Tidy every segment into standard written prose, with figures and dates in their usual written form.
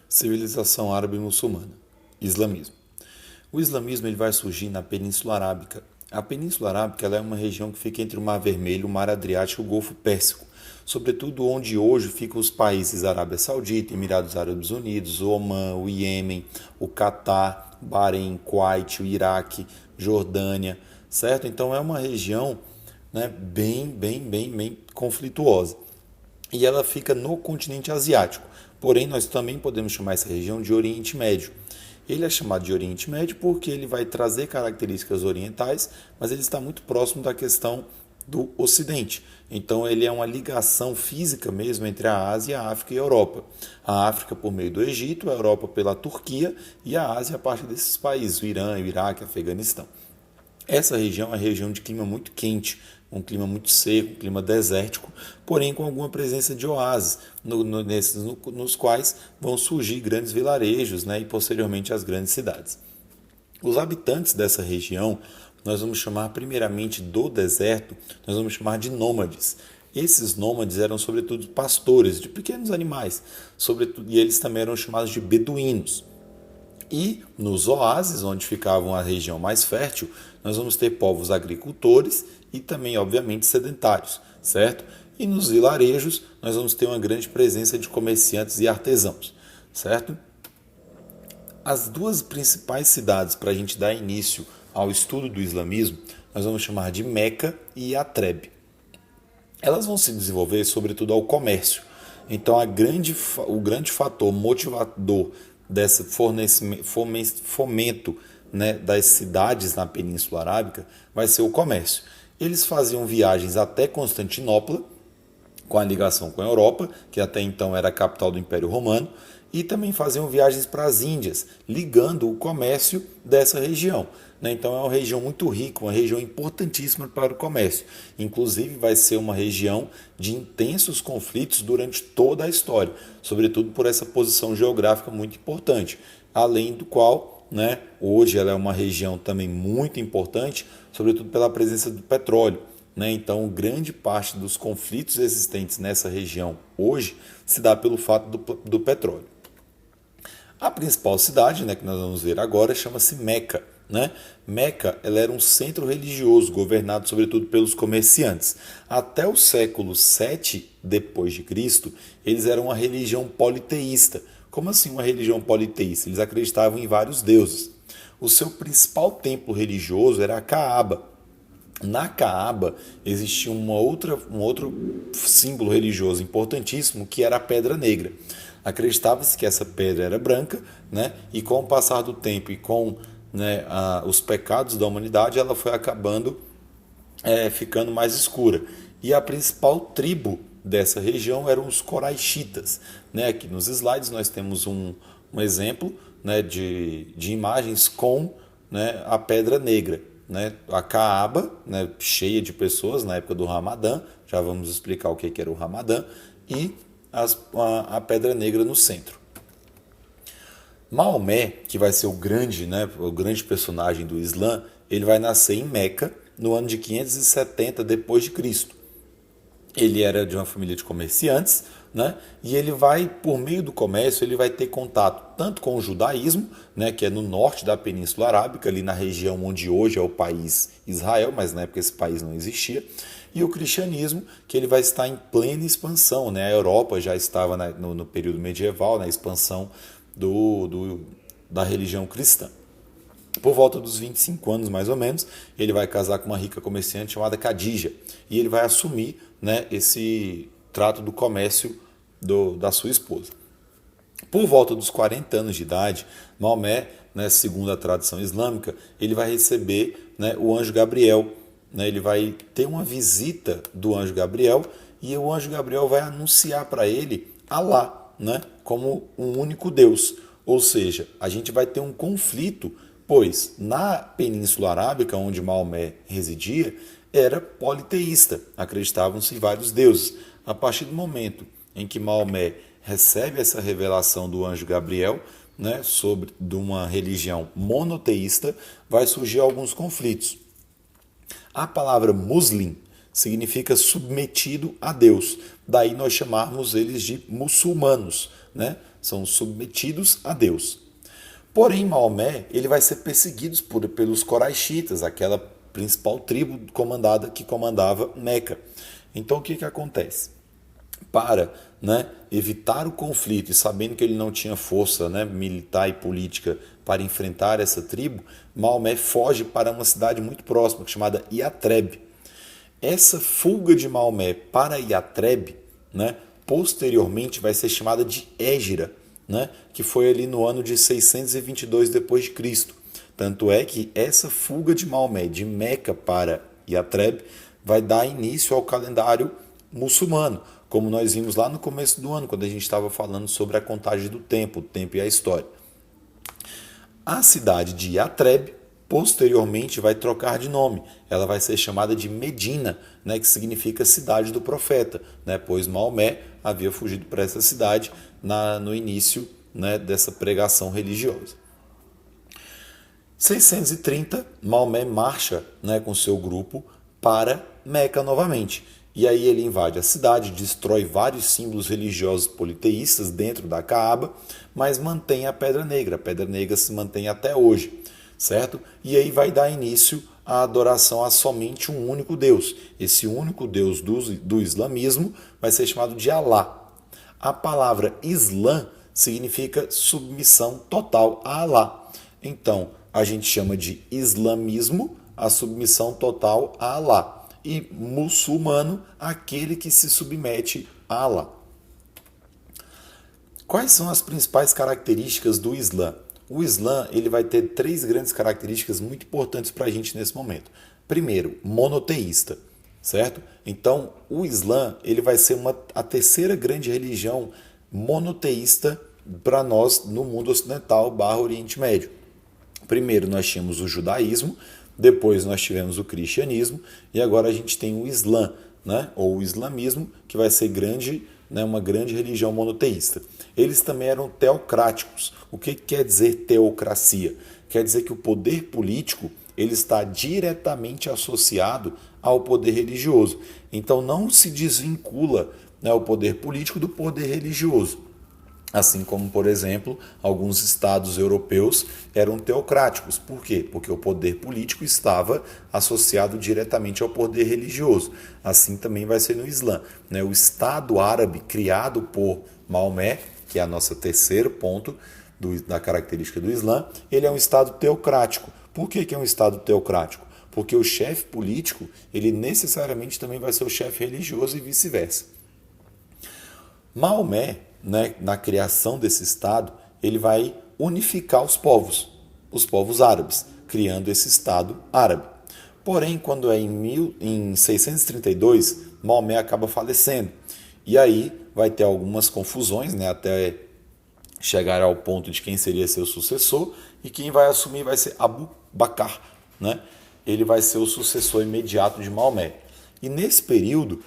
Civilização árabe muçulmana. Islamismo. O islamismo ele vai surgir na Península Arábica. A Península Arábica ela é uma região que fica entre o Mar Vermelho, o Mar Adriático e o Golfo Pérsico, sobretudo onde hoje ficam os países Arábia Saudita, Emirados Árabes Unidos, o Omã, o Iêmen, o Catar, Bahrein, Kuwait, o Iraque, Jordânia, certo? Então é uma região, né, bem conflituosa. E ela fica no continente asiático. Porém, nós também podemos chamar essa região de Oriente Médio. Ele é chamado de Oriente Médio porque ele vai trazer características orientais, mas ele está muito próximo da questão do Ocidente. Então, ele é uma ligação física mesmo entre a Ásia, a África e a Europa. A África por meio do Egito, a Europa pela Turquia e a Ásia a partir desses países, o Irã, o Iraque, o Afeganistão. Essa região é uma região de clima muito quente, um clima muito seco, um clima desértico, porém com alguma presença de oásis, nos quais vão surgir grandes vilarejos, né, e posteriormente as grandes cidades. Os habitantes dessa região, nós vamos chamar primeiramente do deserto, nós vamos chamar de nômades. Esses nômades eram sobretudo pastores de pequenos animais, sobretudo, e eles também eram chamados de beduínos. E nos oásis, onde ficavam a região mais fértil, nós vamos ter povos agricultores e também, obviamente, sedentários, certo? E nos vilarejos, nós vamos ter uma grande presença de comerciantes e artesãos, certo? As duas principais cidades para a gente dar início ao estudo do islamismo, nós vamos chamar de Meca e Yatreb. Elas vão se desenvolver sobretudo ao comércio. Então, o grande fator motivador desse fomento, né, das cidades na Península Arábica vai ser o comércio. Eles faziam viagens até Constantinopla, com a ligação com a Europa, que até então era a capital do Império Romano, e também faziam viagens para as Índias, ligando o comércio dessa região. Então é uma região muito rica, uma região importantíssima para o comércio. Inclusive vai ser uma região de intensos conflitos durante toda a história, sobretudo por essa posição geográfica muito importante. Além do qual, né, hoje ela é uma região também muito importante, sobretudo pela presença do petróleo. Então, grande parte dos conflitos existentes nessa região hoje se dá pelo fato do petróleo. A principal cidade, né, que nós vamos ver agora, chama-se Meca. Meca ela era um centro religioso governado sobretudo pelos comerciantes. Até o século 7 depois de Cristo, eles eram uma religião politeísta. Como assim uma religião politeísta? Eles acreditavam em vários deuses. O seu principal templo religioso era a Caaba. Na Caaba existia um outro símbolo religioso importantíssimo que era a Pedra Negra. Acreditava-se que essa pedra era branca, né? E com o passar do tempo e com, né, os pecados da humanidade, ela foi acabando ficando mais escura. E a principal tribo dessa região eram os coraixitas. Aqui nos slides nós temos um exemplo, né, de imagens com, né, a Pedra Negra. A Caaba, né, cheia de pessoas na época do Ramadã, já vamos explicar o que era o Ramadã, e a Pedra Negra no centro. Maomé, que vai ser o grande personagem do Islã, ele vai nascer em Meca no ano de 570 depois de Cristo. Ele era de uma família de comerciantes, né? E ele vai, por meio do comércio, ele vai ter contato tanto com o judaísmo, né, que é no norte da Península Arábica, ali na região onde hoje é o país Israel, mas na época esse país não existia, e o cristianismo, que ele vai estar em plena expansão, né? A Europa já estava no período medieval, na expansão da religião cristã. Por volta dos 25 anos, mais ou menos, ele vai casar com uma rica comerciante chamada Khadija, e ele vai assumir, né, esse trato do comércio da sua esposa. Por volta dos 40 anos de idade, Maomé, né, segundo a tradição islâmica, ele vai receber, né, o anjo Gabriel. Ele vai ter uma visita do anjo Gabriel e o anjo Gabriel vai anunciar para ele Alá, né, como um único Deus. Ou seja, a gente vai ter um conflito, pois na Península Arábica, onde Maomé residia, era politeísta, acreditavam-se em vários deuses. A partir do momento em que Maomé recebe essa revelação do anjo Gabriel, né, de uma religião monoteísta, vai surgir alguns conflitos. A palavra muslim significa submetido a Deus, daí nós chamarmos eles de muçulmanos, né? são submetidos a Deus. Porém, Maomé ele vai ser perseguido pelos Coraixitas, aquela principal tribo que comandava Meca. Então, o que acontece? Para evitar o conflito e sabendo que ele não tinha força militar e política para enfrentar essa tribo, Maomé foge para uma cidade muito próxima, chamada Iatreb. Essa fuga de Maomé para Iatreb, posteriormente vai ser chamada de Hégira, que foi ali no ano de 622 d.C. Tanto é que essa fuga de Maomé de Meca para Iatreb vai dar início ao calendário muçulmano, como nós vimos lá no começo do ano, quando a gente estava falando sobre a contagem do tempo, o tempo e a história. A cidade de Iatreb, posteriormente, vai trocar de nome. Ela vai ser chamada de Medina, que significa cidade do profeta, pois Maomé havia fugido para essa cidade no início dessa pregação religiosa. 630, Maomé marcha com seu grupo para Meca novamente. E aí ele invade a cidade, destrói vários símbolos religiosos politeístas dentro da Caaba, mas mantém a Pedra Negra. A Pedra Negra se mantém até hoje, certo? E aí vai dar início à adoração a somente um único Deus. Esse único Deus do islamismo vai ser chamado de Alá. A palavra Islã significa submissão total a Alá. Então, a gente chama de islamismo a submissão total a Alá. E muçulmano, aquele que se submete a Alá. Quais são as principais características do Islã? O Islã ele vai ter 3 grandes características muito importantes para a gente nesse momento. Primeiro, monoteísta, certo? Então, o Islã ele vai ser a terceira grande religião monoteísta para nós no mundo ocidental / Oriente Médio. Primeiro, nós tínhamos o judaísmo, depois nós tivemos o cristianismo e agora a gente tem o Islã, ou o islamismo, que vai ser uma grande religião monoteísta. Eles também eram teocráticos. O que quer dizer teocracia? Quer dizer que o poder político ele está diretamente associado ao poder religioso. Então não se desvincula o poder político do poder religioso. Assim como, por exemplo, alguns estados europeus eram teocráticos. Por quê? Porque o poder político estava associado diretamente ao poder religioso. Assim também vai ser no Islã. O Estado árabe criado por Maomé, que é a nossa terceiro ponto da característica do Islã, ele é um Estado teocrático. Por que é um Estado teocrático? Porque o chefe político, ele necessariamente também vai ser o chefe religioso e vice-versa. Maomé, na criação desse Estado, ele vai unificar os povos árabes, criando esse Estado árabe. Porém, quando é em 632, Maomé acaba falecendo. E aí vai ter algumas confusões, até chegar ao ponto de quem seria seu sucessor, e quem vai assumir vai ser Abu Bakr. Ele vai ser o sucessor imediato de Maomé. E nesse período,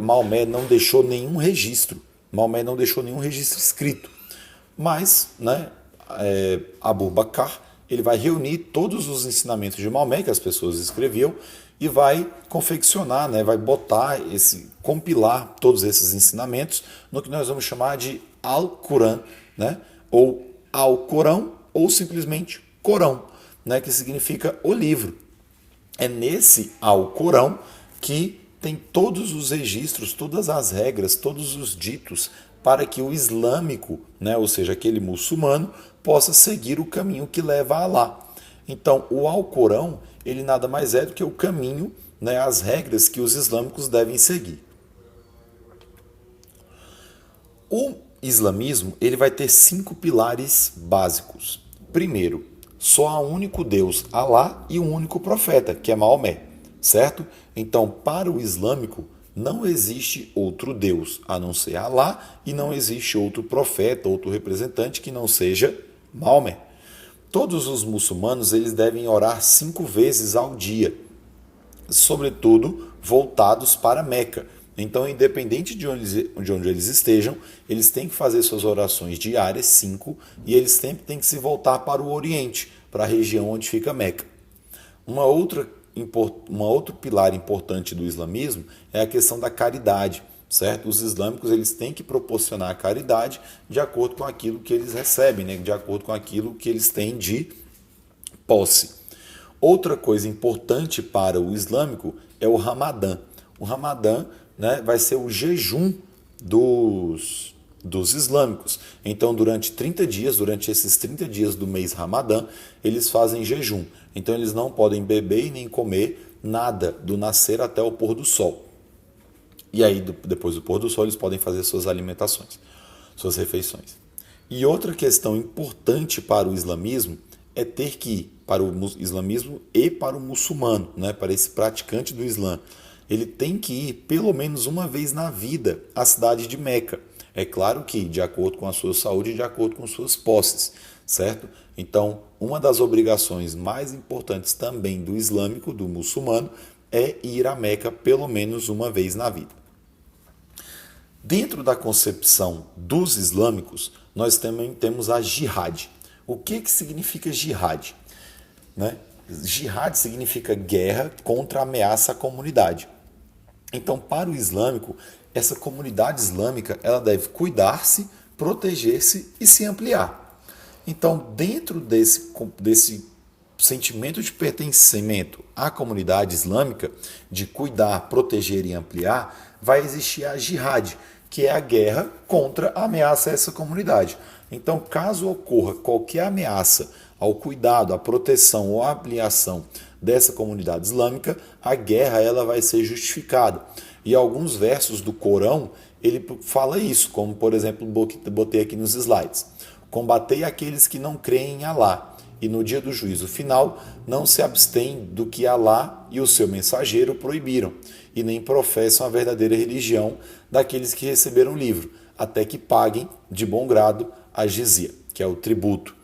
Maomé não deixou nenhum registro. Maomé não deixou nenhum registro escrito. Mas, Abu Bakr, ele vai reunir todos os ensinamentos de Maomé que as pessoas escreviam e vai confeccionar, vai compilar todos esses ensinamentos no que nós vamos chamar de Al-Corão, ou Al-Corão, ou simplesmente Corão, que significa o livro. É nesse Al-Corão que tem todos os registros, todas as regras, todos os ditos para que o islâmico, ou seja, aquele muçulmano, possa seguir o caminho que leva a Alá. Então, o Alcorão, ele nada mais é do que o caminho, as regras que os islâmicos devem seguir. O islamismo ele vai ter 5 pilares básicos. Primeiro, só há um único Deus, Alá, e um único profeta, que é Maomé. Certo? Então, para o islâmico, não existe outro Deus a não ser Alá e não existe outro profeta, outro representante que não seja Maomé. Todos os muçulmanos eles devem orar 5 vezes ao dia, sobretudo voltados para Meca. Então, independente de onde eles estejam, eles têm que fazer suas orações diárias, 5, e eles sempre têm que se voltar para o Oriente, para a região onde fica Meca. Um outro pilar importante do islamismo é a questão da caridade. certo? Os islâmicos eles têm que proporcionar a caridade de acordo com aquilo que eles recebem, né? De acordo com aquilo que eles têm de posse. Outra coisa importante para o islâmico é o Ramadã. O Ramadã, né, vai ser o jejum dos islâmicos. Então, durante esses 30 dias do mês Ramadã, eles fazem jejum. Então, eles não podem beber e nem comer nada do nascer até o pôr do sol. E aí, depois do pôr do sol, eles podem fazer suas alimentações, suas refeições. E outra questão importante para o islamismo é ter que ir para o islamismo e para o muçulmano, né, para esse praticante do Islã. Ele tem que ir pelo menos uma vez na vida à cidade de Meca. É claro que de acordo com a sua saúde e de acordo com suas posses, certo? Então, uma das obrigações mais importantes também do islâmico, do muçulmano, é ir a Meca pelo menos uma vez na vida. Dentro da concepção dos islâmicos, nós também temos a jihad. O que significa jihad? Né? Jihad significa guerra contra a ameaça à comunidade. Então, para o islâmico, essa comunidade islâmica ela deve cuidar-se, proteger-se e se ampliar. Então, dentro desse sentimento de pertencimento à comunidade islâmica, de cuidar, proteger e ampliar, vai existir a jihad, que é a guerra contra a ameaça a essa comunidade. Então, caso ocorra qualquer ameaça ao cuidado, à proteção ou à ampliação dessa comunidade islâmica, a guerra ela vai ser justificada. E alguns versos do Corão, ele fala isso, como por exemplo, botei aqui nos slides. Combatei aqueles que não creem em Alá, e no dia do juízo final não se abstêm do que Alá e o seu mensageiro proibiram, e nem professam a verdadeira religião daqueles que receberam o livro, até que paguem de bom grado a jizia, que é o tributo.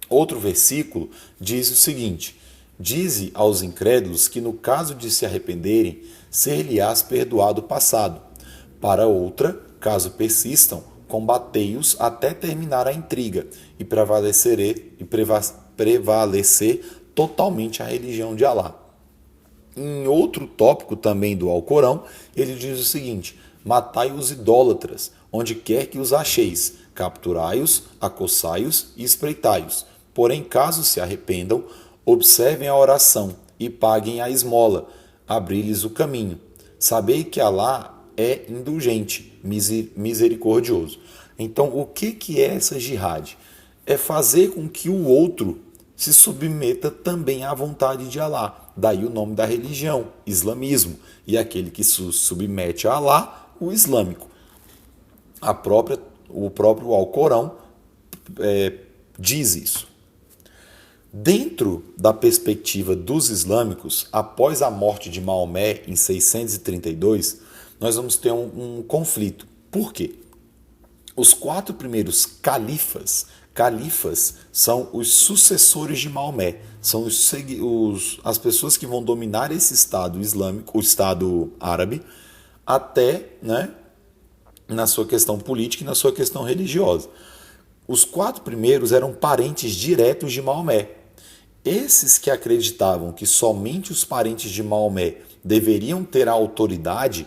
Outro versículo diz o seguinte: dize aos incrédulos que no caso de se arrependerem, ser-lhe-ás perdoado o passado. Para outra, caso persistam, combatei-os até terminar a intriga e prevalecer totalmente a religião de Alá. Em outro tópico também do Alcorão, ele diz o seguinte: matai os idólatras, onde quer que os acheis, capturai-os, acossai-os e espreitai-os. Porém, caso se arrependam, observem a oração e paguem a esmola, abri-lhes o caminho. Sabei que Alá é indulgente, misericordioso. Então, o que é essa jihad? É fazer com que o outro se submeta também à vontade de Alá. Daí o nome da religião, islamismo. E aquele que se submete a Alá, o islâmico. O próprio Alcorão diz isso. Dentro da perspectiva dos islâmicos, após a morte de Maomé em 632, nós vamos ter um conflito. Por quê? Os 4 primeiros califas são os sucessores de Maomé, são as pessoas que vão dominar esse Estado islâmico, o Estado árabe, até, né, na sua questão política e na sua questão religiosa. Os 4 primeiros eram parentes diretos de Maomé. Esses que acreditavam que somente os parentes de Maomé deveriam ter a autoridade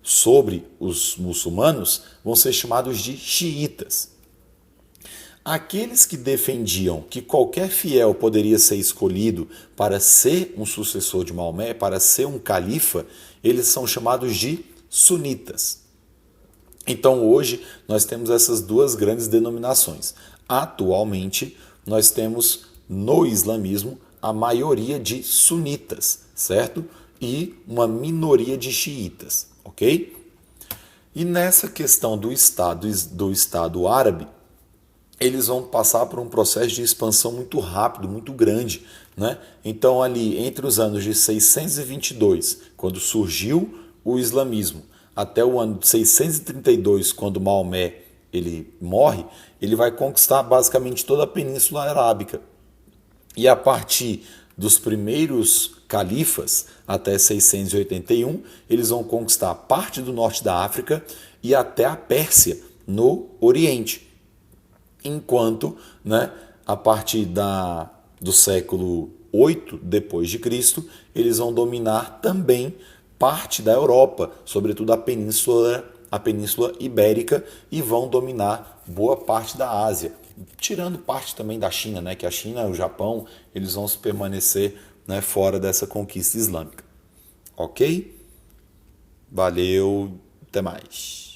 sobre os muçulmanos vão ser chamados de xiitas. Aqueles que defendiam que qualquer fiel poderia ser escolhido para ser um sucessor de Maomé, para ser um califa, eles são chamados de sunitas. Então hoje nós temos essas duas grandes denominações. Atualmente nós temos no islamismo a maioria de sunitas, certo? E uma minoria de xiitas, ok? E nessa questão do Estado árabe, eles vão passar por um processo de expansão muito rápido, muito grande, né? Então ali entre os anos de 622, quando surgiu o islamismo, até o ano de 632, quando Maomé ele morre, ele vai conquistar basicamente toda a Península Arábica. E a partir dos primeiros califas, até 681, eles vão conquistar parte do norte da África e até a Pérsia, no Oriente. Enquanto, né, a partir do século 8 depois de Cristo, eles vão dominar também parte da Europa, sobretudo a Península Ibérica, e vão dominar boa parte da Ásia, tirando parte também da China, né, que a China e o Japão eles vão se permanecer, né, fora dessa conquista islâmica. Ok? Valeu, até mais.